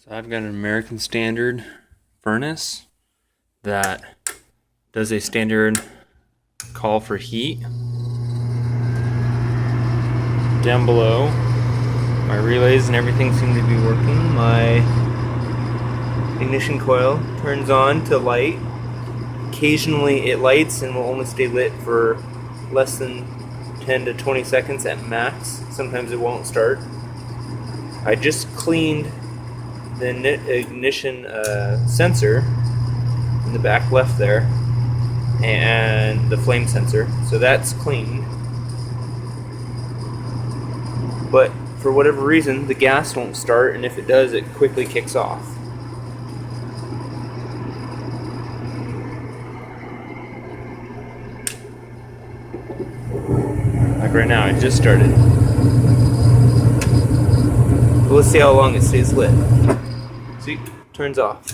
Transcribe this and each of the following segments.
So I've got an American Standard furnace that does a standard call for heat. Down below, my relays and everything seem to be working. My ignition coil turns on to light. Occasionally it lights and will only stay lit for less than 10 to 20 seconds at max. Sometimes it won't start. I just cleaned the ignition sensor in the back left there and the flame sensor, so that's cleaned. But for whatever reason the gas won't start, and if it does it quickly kicks off. Like right now, it just started. But let's see how long it stays lit. See, turns off.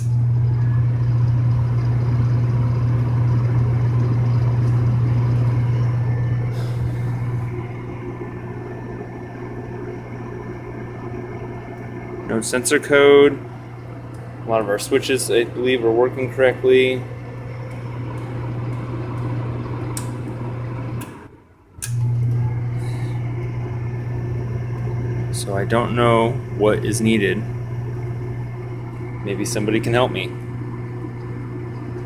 No sensor code. A lot of our switches, I believe, are working correctly. So I don't know what is needed. Maybe somebody can help me.